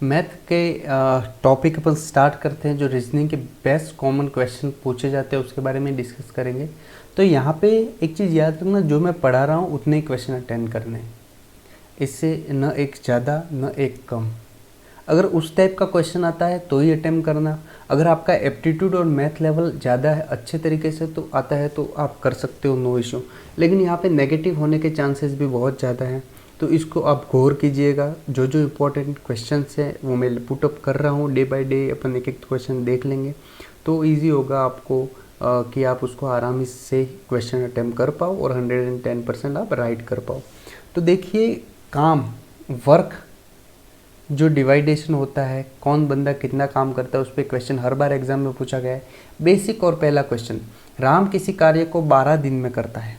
Math के topic अपन start करते हैं। जो रीजनिंग के बेस्ट कॉमन क्वेश्चन पूछे जाते हैं उसके बारे में डिस्कस करेंगे। तो यहाँ पे एक चीज़ याद रखना, जो मैं पढ़ा रहा हूँ उतने ही क्वेश्चन अटेंड करने हैं, इससे न एक ज़्यादा न एक कम। अगर उस टाइप का क्वेश्चन आता है तो ही अटेम्प्ट करना। अगर आपका एप्टीट्यूड और मैथ लेवल ज़्यादा है, अच्छे तरीके से तो आता है, तो आप कर सकते हो, नो इशू। लेकिन यहाँ पे नेगेटिव होने के चांसेस भी बहुत ज़्यादा हैं, तो इसको आप गौर कीजिएगा। जो जो इम्पोर्टेंट क्वेश्चंस हैं वो मैं पुट अप कर रहा हूँ, डे बाय डे अपन एक एक क्वेश्चन देख लेंगे, तो ईजी होगा आपको कि आप उसको आराम से क्वेश्चन अटेम्प्ट कर पाओ और 110% आप राइट कर पाओ। तो देखिए, काम, वर्क, जो डिवाइडेशन होता है, कौन बंदा कितना काम करता है, उस पर क्वेश्चन हर बार एग्जाम में पूछा गया है। बेसिक और पहला क्वेश्चन, राम किसी कार्य को 12 दिन में करता है।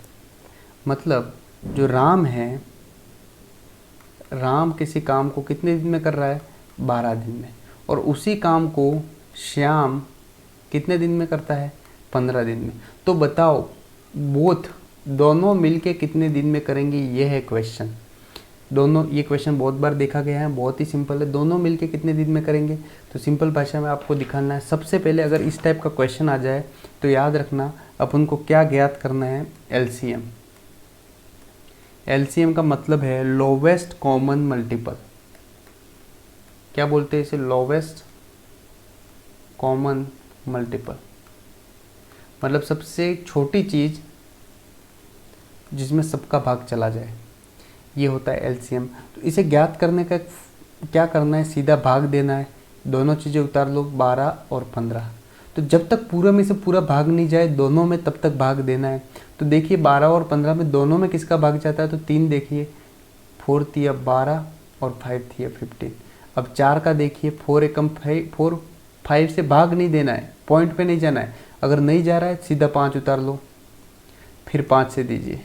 मतलब जो राम है, राम किसी काम को कितने दिन में कर रहा है? 12 दिन में। और उसी काम को श्याम कितने दिन में करता है? 15 दिन में। तो बताओ, दोनों मिलके कितने दिन में करेंगे? ये है क्वेश्चन। दोनों, ये क्वेश्चन बहुत बार देखा गया है, बहुत ही सिंपल है। दोनों मिलके कितने दिन में करेंगे? तो सिंपल भाषा में आपको दिखाना है। सबसे पहले अगर इस टाइप का क्वेश्चन आ जाए तो याद रखना, अपन को क्या ज्ञात करना है? एलसीएम। एलसीएम का मतलब है लोवेस्ट कॉमन मल्टीपल। क्या बोलते हैं इसे? Lowest common multiple. मतलब सबसे छोटी चीज जिसमें सबका भाग चला जाए, ये होता है एलसीएम। तो इसे ज्ञात करने का क्या करना है? सीधा भाग देना है। दोनों चीज़ें उतार लो, 12 और 15। तो जब तक पूरा में से पूरा भाग नहीं जाए दोनों में, तब तक भाग देना है। तो देखिए 12 और 15 में दोनों में किसका भाग जाता है? तो 3 देखिए, 4 थिया 12 और 5 थिया 15। अब 4 का देखिए, 4 एकम 4, 5 से भाग नहीं देना है, पॉइंट पे नहीं जाना है। अगर नहीं जा रहा है सीधा 5 उतार लो, फिर 5 से दीजिए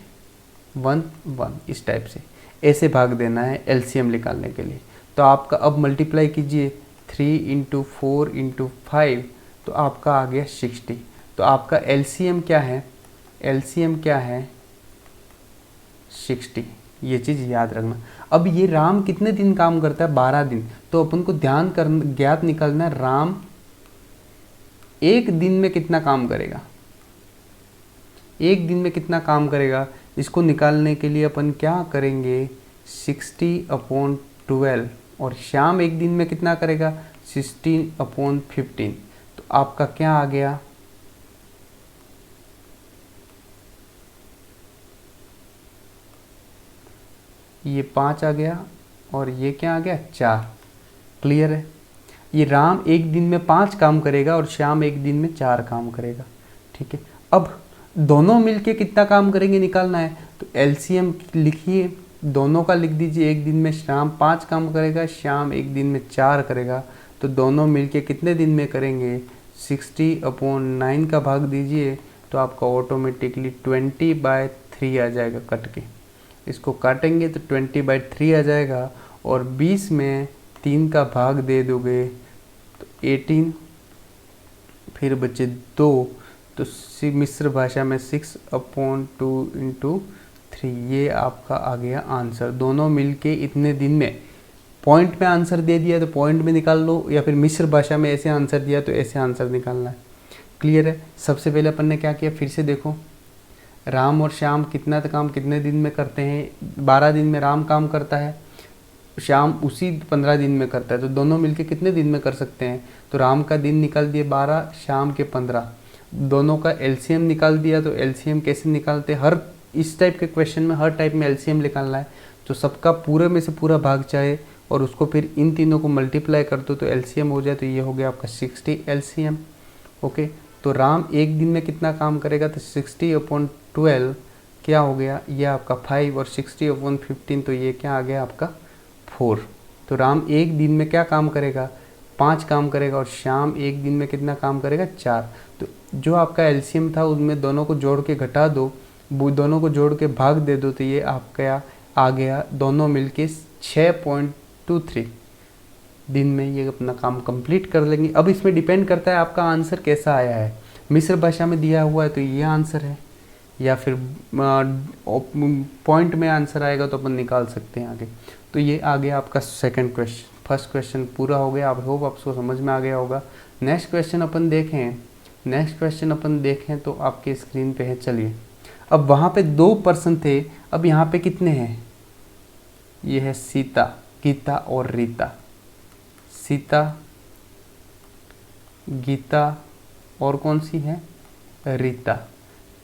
1 1, इस टाइप से ऐसे भाग देना है एलसीएम निकालने के लिए। तो आपका अब मल्टीप्लाई कीजिए 3 × 4 × 5, तो आपका आ गया 60। तो आपका एलसीएम क्या है? एलसीएम क्या है? 60। ये चीज़ याद रखना। अब ये राम कितने दिन काम करता है? 12 दिन। तो अपन को ज्ञात निकालना है, राम एक दिन में कितना काम करेगा? एक दिन में कितना काम करेगा? इसको निकालने के लिए अपन क्या करेंगे? 60/12। और शाम एक दिन में कितना करेगा? 16/15। तो आपका क्या आ गया? ये 5 आ गया और ये क्या आ गया? 4। क्लियर है? ये राम एक दिन में 5 काम करेगा और श्याम एक दिन में 4 काम करेगा। ठीक है, अब दोनों मिलके कितना काम करेंगे निकालना है। तो एलसीएम लिखिए, दोनों का लिख दीजिए। एक दिन में श्याम 5 काम करेगा, श्याम एक दिन में 4 करेगा। तो दोनों मिलके कितने दिन में करेंगे? 60/9 का भाग दीजिए, तो आपका ऑटोमेटिकली 20/3 आ जाएगा कट के। इसको काटेंगे तो 20/3 आ जाएगा, और 20 में 3 का भाग दे दोगे तो 18, फिर बचे 2। तो मिश्र भाषा में 6/2 × 3, ये आपका आ गया आंसर। दोनों मिलके इतने दिन में, पॉइंट में आंसर दे दिया तो पॉइंट में निकाल लो, या फिर मिश्र भाषा में ऐसे आंसर दिया तो ऐसे आंसर निकालना है। क्लियर है? सबसे पहले अपन ने क्या किया, फिर से देखो, राम और श्याम कितना काम कितने दिन में करते हैं? 12 दिन में राम काम करता है, श्याम उसी 15 दिन में करता है। तो दोनों मिलके कितने दिन में कर सकते हैं? तो राम का दिन निकाल दिए 12, श्याम के 15। दोनों का एलसीएम निकाल दिया। तो एलसीएम कैसे निकालते हैं? हर इस टाइप के क्वेश्चन में हर टाइप में एलसीएम निकालना है। तो सबका पूरे में से पूरा भाग जाए और उसको फिर इन तीनों को मल्टीप्लाई कर दो तो एलसीएम हो जाए। तो ये हो गया आपका 60 एलसीएम। ओके, तो राम एक दिन में कितना काम करेगा? तो 60/12 क्या हो गया? ये आपका 5, और 60/15, तो ये क्या आ गया आपका 4। तो राम एक दिन में क्या काम करेगा? 5 काम करेगा, और श्याम एक दिन में कितना काम करेगा? 4। तो जो आपका एलसीएम था उनमें दोनों को जोड़ के घटा दो, दोनों को जोड़ के भाग दे दो, तो ये आपका आ गया दोनों मिलके 6.23 दिन में ये अपना काम कंप्लीट कर लेंगे। अब इसमें डिपेंड करता है आपका आंसर कैसा आया है। मिश्र भाषा में दिया हुआ है तो ये आंसर है, या फिर पॉइंट में आंसर आएगा तो अपन निकाल सकते हैं आगे। तो ये आ गया आपका सेकंड क्वेश्चन। फर्स्ट क्वेश्चन पूरा हो गया। आई होप आपको समझ में आ गया होगा। नेक्स्ट क्वेश्चन अपन देखें तो आपके स्क्रीन पे है। चलिए, अब वहाँ पे 2 पर्सन थे, अब यहाँ पे कितने हैं? ये है सीता, गीता और रीता। सीता, गीता और कौन सी है? रीता।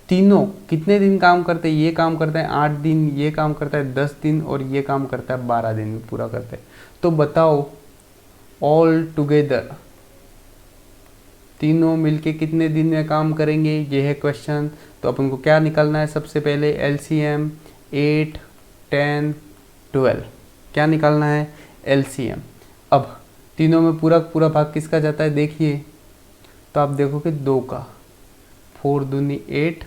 तीनों कितने दिन काम करते हैं? ये काम करता है 8 दिन, ये काम करता है 10 दिन और ये काम करता है 12 दिन में पूरा करते हैं। तो बताओ ऑल टुगेदर तीनों मिलके कितने दिन में काम करेंगे? ये है क्वेश्चन। तो अपन को क्या निकालना है? सबसे पहले LCM 8, 10, 12 क्या निकालना है? LCM। अब तीनों में पूरा पूरा भाग किसका जाता है? देखिए तो आप देखोगे 2 का। 4 दूनी 8,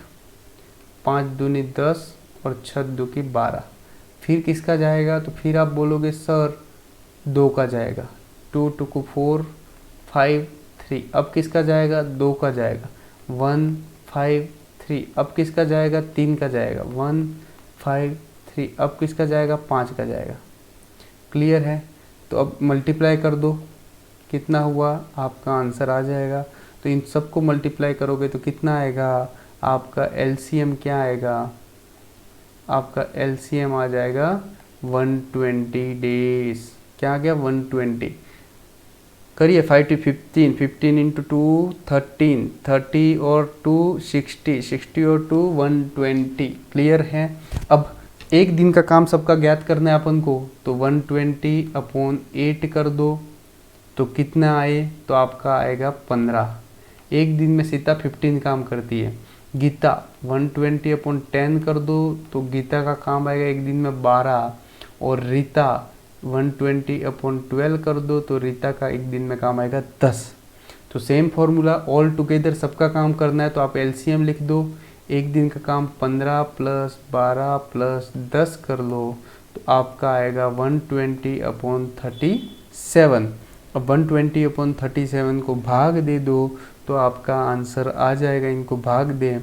5 दूनी 10 और 6 दो की 12। फिर किसका जाएगा? तो फिर आप बोलोगे सर 2 का जाएगा। 2 2 को 4, 5 3। अब किसका जाएगा? 2 का जाएगा। 1 5 3। अब किसका जाएगा? 3 का जाएगा। 1 5 3। अब किसका जाएगा? 5 का जाएगा। क्लियर है? तो अब मल्टीप्लाई कर दो, कितना हुआ? आपका आंसर आ जाएगा। तो इन सबको मल्टीप्लाई करोगे तो कितना आएगा? आपका LCM क्या आएगा? आपका LCM आ जाएगा 120 डेज। क्या आ गया? 120। करिए 5 to 15, 15 इंटू 2 13, 30 और 2 60, 60 और 2 120। क्लियर है? अब एक दिन का काम सबका ज्ञात करना है अपन को, तो 120/8 कर दो तो कितना आए? तो आपका आएगा 15। एक दिन में सीता 15 काम करती है। गीता 120/10 कर दो तो गीता का काम आएगा एक दिन में 12। और रीता 120/12 कर दो तो रीता का एक दिन में काम आएगा 10। तो सेम फॉर्मूला, ऑल टुगेदर सबका काम करना है तो आप LCM लिख दो। एक दिन का काम 15 + 12 + 10 कर लो तो आपका आएगा 120/37। अब 120/37 को भाग दे दो तो आपका आंसर आ जाएगा। इनको भाग दें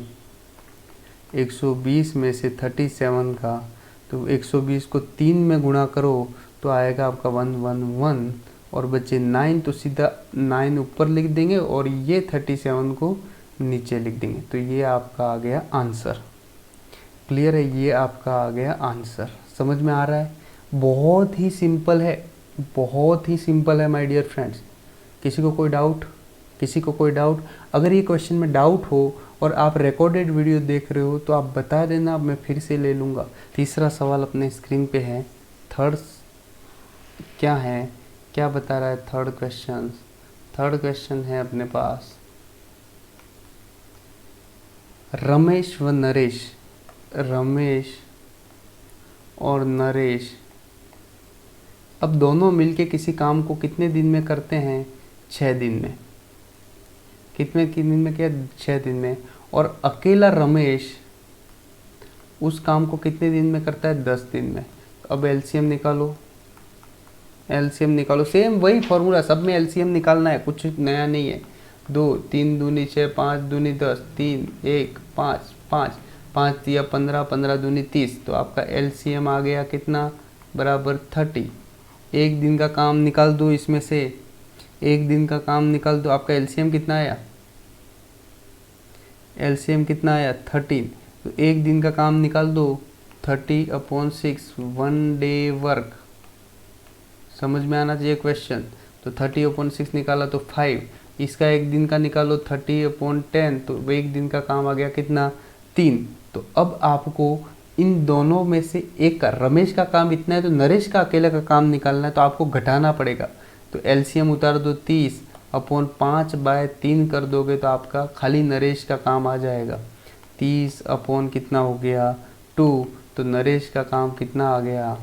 120 में से 37 का, तो 120 को 3 में गुणा करो तो आएगा आपका 111 और बचे 9। तो सीधा 9 ऊपर लिख देंगे और ये 37 को नीचे लिख देंगे। तो ये आपका आ गया आंसर। क्लियर है? ये आपका आ गया आंसर। समझ में आ रहा है? बहुत ही सिंपल है, बहुत ही सिंपल है माय डियर फ्रेंड्स। किसी को कोई डाउट? किसी को कोई डाउट? अगर ये क्वेश्चन में डाउट हो और आप रिकॉर्डेड वीडियो देख रहे हो तो आप बता देना, मैं फिर से ले लूँगा। तीसरा सवाल अपने स्क्रीन पे है। थर्ड क्या है? क्या बता रहा है थर्ड क्वेश्चन? थर्ड क्वेश्चन है अपने पास रमेश व नरेश। रमेश और नरेश अब दोनों मिलके किसी काम को कितने दिन में करते हैं? 6 दिन में। कितने दिन में? क्या 6 दिन में। और अकेला रमेश उस काम को कितने दिन में करता है? 10 दिन में। तो अब LCM निकालो, LCM निकालो। सेम वही फॉर्मूला, सब में LCM निकालना है, कुछ नया नहीं है। 2 3 दूनी 6, 5 दूनी 10, 3 1 5 5 5 दिया 15, 15 दूनी 30। तो आपका LCM आ गया कितना? बराबर 30। एक दिन का काम निकाल दो, इसमें से एक दिन का काम निकाल दो। आपका LCM कितना आया? LCM कितना आया? 13। तो एक दिन का काम निकाल दो 30/6, 1 डे वर्क। समझ में आना चाहिए क्वेश्चन। तो 30/6 निकाला तो 5। इसका एक दिन का निकालो 30/10, तो एक दिन का काम आ गया कितना? 3। तो अब आपको इन दोनों में से एक का, रमेश का काम इतना है तो नरेश का अकेले का काम निकालना है, तो आपको घटाना पड़ेगा। तो LCM उतार दो 30/5/3 कर दोगे तो आपका खाली नरेश का काम आ जाएगा। 30 अपॉन कितना हो गया? 2। तो नरेश का काम कितना आ गया?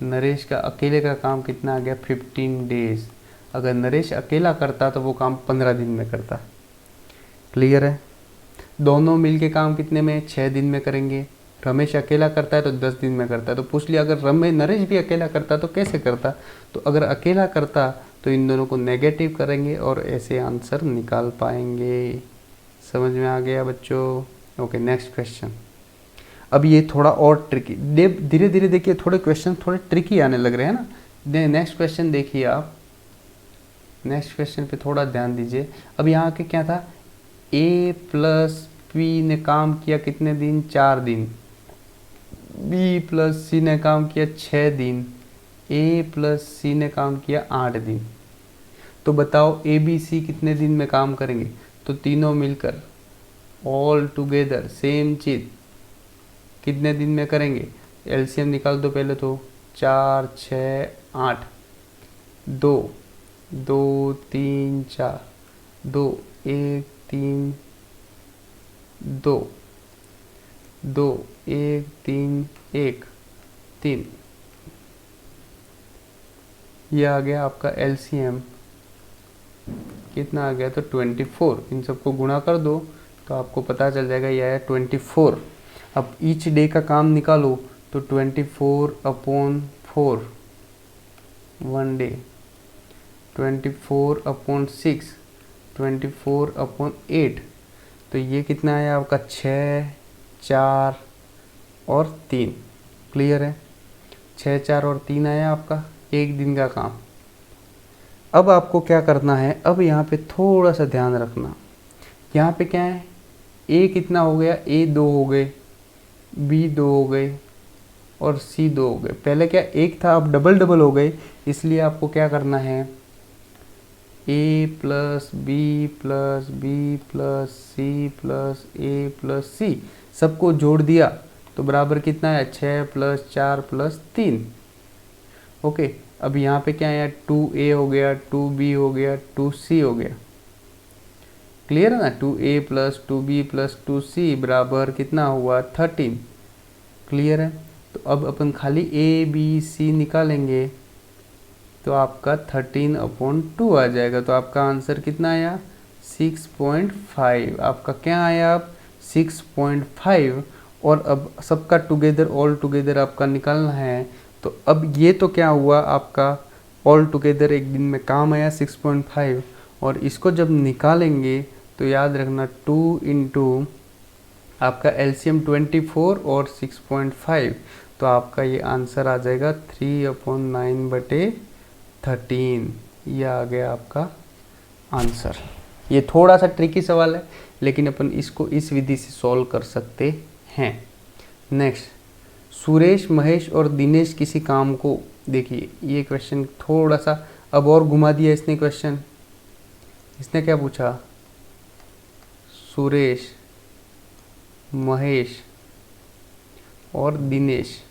नरेश का अकेले का काम कितना आ गया? 15 डेज। अगर नरेश अकेला करता तो वो काम 15 दिन में करता। क्लियर है? दोनों मिलके काम कितने में? 6 दिन में करेंगे। रमेश अकेला करता है तो 10 दिन में करता है। तो पूछ लिया अगर नरेश भी अकेला करता तो कैसे करता? तो अगर अकेला करता तो इन दोनों को नेगेटिव करेंगे और ऐसे आंसर निकाल पाएंगे। समझ में आ गया बच्चों? Okay, next question. अब ये थोड़ा और ट्रिकी, धीरे धीरे देखिए थोड़े क्वेश्चन थोड़े ट्रिकी आने लग रहे हैं ना। नेक्स्ट क्वेश्चन देखिए आप, नेक्स्ट क्वेश्चन पे थोड़ा ध्यान दीजिए। अब यहाँ के क्या था, ए प्लस पी ने काम किया कितने दिन, 4 दिन। बी प्लस सी ने काम किया 6 दिन। ए प्लस सी ने काम किया 8 दिन। तो बताओ ए बी सी कितने दिन में काम करेंगे। तो तीनों मिलकर ऑल टुगेदर सेम चीज कितने दिन में करेंगे। एलसीएम निकाल दो पहले तो, 4 6 8, 2 2 3 4, 2 1 3 2 2 1 3 1 3, ये आ गया आपका एलसीएम। कितना आ गया, तो 24। इन सबको गुणा कर दो तो आपको पता चल जाएगा ये आया 24। अब ईच डे का काम निकालो तो 24/4 1 डे, 24/6 24/8। तो ये कितना आया आपका 6 4 और 3। क्लियर है, 6 4 और 3 आया आपका एक दिन का काम। अब आपको क्या करना है, अब यहाँ पे थोड़ा सा ध्यान रखना। यहाँ पे क्या है, ए कितना हो गया, ए 2 हो गए, बी 2 हो गए और सी 2 हो गए। पहले क्या एक था, अब डबल डबल हो गए। इसलिए आपको क्या करना है, A plus B plus B plus C plus A plus C सबको जोड़ दिया तो बराबर कितना है, 6 + 4 + 3। ओके, अब यहाँ पे क्या है, 2a हो गया, 2b हो गया, 2c हो गया। क्लियर है ना, 2a + 2b + 2c बराबर कितना हुआ, 13। क्लियर है, तो अब अपन खाली a b c निकालेंगे तो आपका 13/2 आ जाएगा। तो आपका आंसर कितना आया, 6.5। आपका क्या आया, आप 6.5। और अब सबका टुगेदर ऑल टुगेदर आपका निकालना है। तो अब ये तो क्या हुआ, आपका ऑल टुगेदर एक दिन में काम आया 6.5। और इसको जब निकालेंगे तो याद रखना 2 × आपका एलसीएम 24 और 6.5। तो आपका ये आंसर आ जाएगा 3/9/13। ये आ गया आपका आंसर। ये थोड़ा सा ट्रिकी सवाल है लेकिन अपन इसको इस विधि से सॉल्व कर सकते हैं। नेक्स्ट, सुरेश महेश और दिनेश किसी काम को, देखिए ये क्वेश्चन थोड़ा सा अब और घुमा दिया इसने क्वेश्चन। इसने क्या पूछा, सुरेश महेश और दिनेश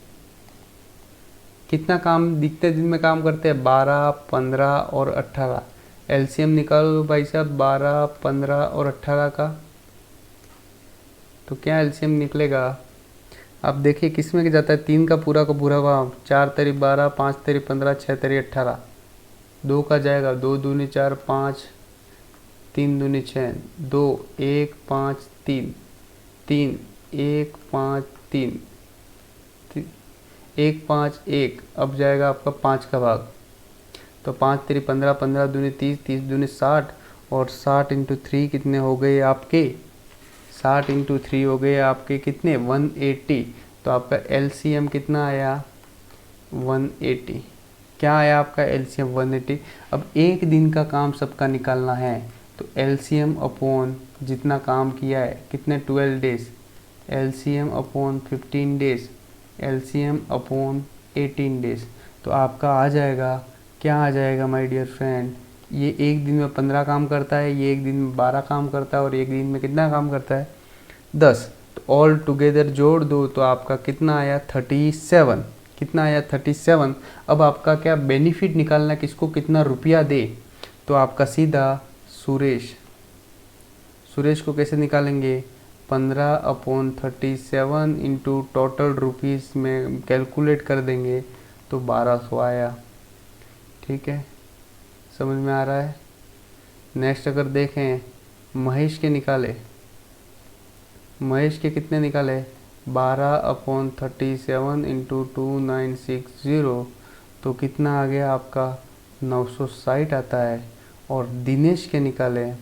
कितना काम दिखते दिन में काम करते हैं, 12 15 और 18। एलसीएम निकालो भाई साहब 12 15 और 18 का, तो क्या एलसीएम निकलेगा। आप देखिए किस में जाता है, 3 का पूरा भाव, 4 × 12, 5 × 15, 6 × 18। 2 का जाएगा, 2 दूनी 4 5, 3 दूनी 6, 2 1 5 3, 3 1 5 3, 1 5 1। अब जाएगा आपका 5 का भाग, तो 5 × 15, 15 दूनी 30, 30 दूनी 60 और 60 × 3 कितने हो गए आपके, 60 × 3 हो गए आपके कितने, 180। तो आपका एलसीएम कितना आया, 180। क्या आया आपका एलसीएम, 180। अब एक दिन का काम सबका निकालना है तो एलसीएम अपॉन जितना काम किया है कितने, 12 days, LCM upon 15 days, LCM upon 18 days. तो आपका आ जाएगा, क्या आ जाएगा माय डियर फ्रेंड, ये एक दिन में 15 काम करता है, ये एक दिन में 12 काम करता है और एक दिन में कितना काम करता है, 10। तो ऑल टुगेदर जोड़ दो तो आपका कितना आया, 37। कितना आया, 37। अब आपका क्या बेनिफिट निकालना, किसको कितना रुपया दे। तो आपका सीधा सुरेश को कैसे निकालेंगे, 15/37 इंटू टोटल रुपीज़ में कैलकुलेट कर देंगे तो 1200 आया। ठीक है, समझ में आ रहा है। नेक्स्ट अगर देखें, महेश के निकाले, महेश के कितने निकाले, 12/37 इंटू 2960 तो कितना आ गया आपका, 960 आता है। और दिनेश के निकाले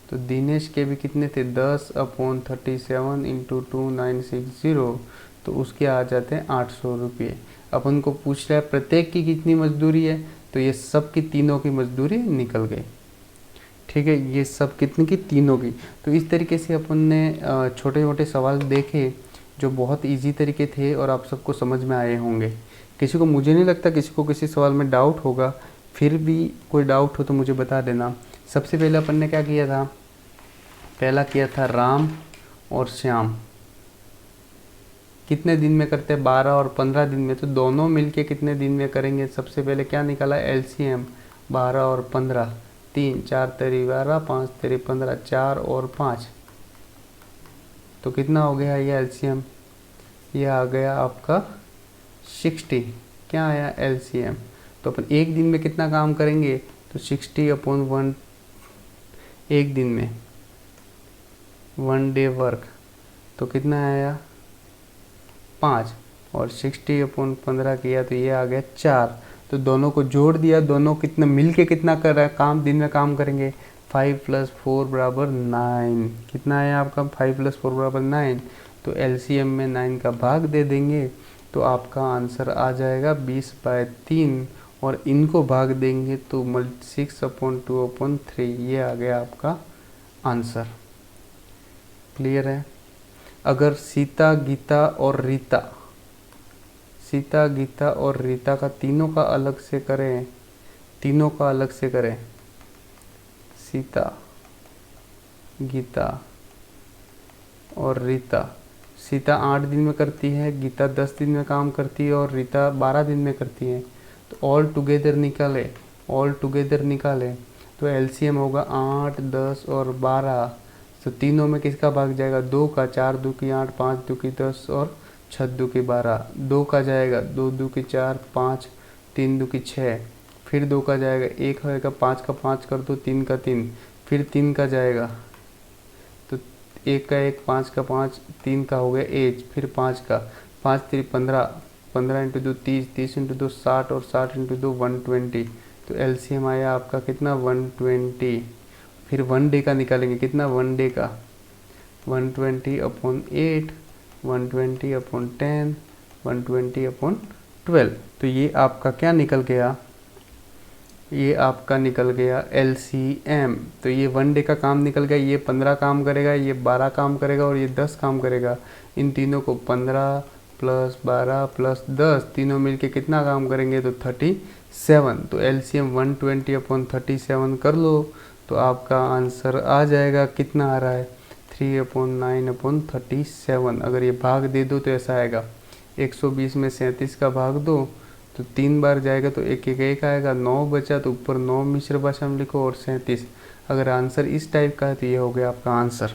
तो दिनेश के भी कितने थे, 10/37 इंटू 2960 तो तो उसके आ जाते हैं 800 रुपये। अपन को पूछ रहा है प्रत्येक की कितनी मजदूरी है, तो ये सब की तीनों की मजदूरी निकल गई। ठीक है, ये सब कितनी की, तीनों की। तो इस तरीके से अपन ने छोटे छोटे सवाल देखे जो बहुत इजी तरीके थे और आप सबको समझ में आए होंगे। किसी को, मुझे नहीं लगता किसी को किसी सवाल में डाउट होगा, फिर भी कोई डाउट हो तो मुझे बता देना। सबसे पहले अपन ने क्या किया था, पहला किया था राम और श्याम कितने दिन में करते हैं, 12 और 15 दिन में। तो दोनों मिलके कितने दिन में करेंगे, सबसे पहले क्या निकाला, एलसीएम 12 और 15, 3 4 तेरी 12, 5 तेरी 15, 4 और 5, तो कितना हो गया ये एलसीएम, ये आ गया आपका 60। क्या आया एलसीएम। तो अपन एक दिन में कितना काम करेंगे, तो 60/1 एक दिन में, 1 डे वर्क, तो कितना आया 5, और 60/15 किया तो ये आ गया 4। तो दोनों को जोड़ दिया, दोनों कितना मिल के कितना कर रहा है काम, दिन में काम करेंगे। 5 + 4 = 9। कितना आया आपका, 5 + 4 = 9। तो एलसीएम में 9 का भाग दे देंगे तो आपका आंसर आ जाएगा 20/3, और इनको भाग देंगे तो 6/2/3, ये आ गया आपका आंसर। क्लियर है। अगर सीता गीता और रीता, सीता गीता और रीता का तीनों का अलग से करें, तीनों का अलग से करें, सीता गीता और रीता, सीता 8 दिन में करती है, गीता 10 दिन में काम करती है और रीता 12 दिन में करती है। तो ऑल टुगेदर निकाले, ऑल टुगेदर निकाले तो एलसीएम होगा 8, 10 और 12। तो तीनों में किसका भाग जाएगा, 2 का, 4 2 की 8, 5 2 की 10 और 6 2 की 12। 2 का जाएगा, 2 2 की 4, 5 3 2 की 6, फिर 2 का जाएगा, 1 होएगा, 5 का 5 कर दो, 3 का 3, फिर 3 का जाएगा, तो 1 का 1, 5 का 5, 3 का हो गया एज, फिर 5 का, 5 3 15, 15 × 2 30, 30 × 2 60 और 60 × 2 120। तो एलसीएम आया आपका कितना, 120। फिर 1 डे का निकालेंगे, कितना 1 डे का, 120/8, 120/10, 120/12। तो ये आपका क्या निकल गया, ये आपका निकल गया एलसीएम। तो ये 1 डे का काम निकल गया, ये 15 काम करेगा, ये 12 काम करेगा और ये 10 काम करेगा। इन तीनों को 15 + 12 + 10 तीनों मिलके कितना काम करेंगे, तो 37। तो एलसीएम 120/37 कर लो तो आपका आंसर आ जाएगा, कितना आ रहा है, 3/9/37। अगर ये भाग दे दो तो ऐसा आएगा, 120 में 37 का भाग दो तो 3 बार जाएगा तो 1 1 1 आएगा, 9 बचा तो ऊपर 9 मिश्र भाषा में लिखो और 37। अगर आंसर इस टाइप का है तो ये हो गया आपका आंसर।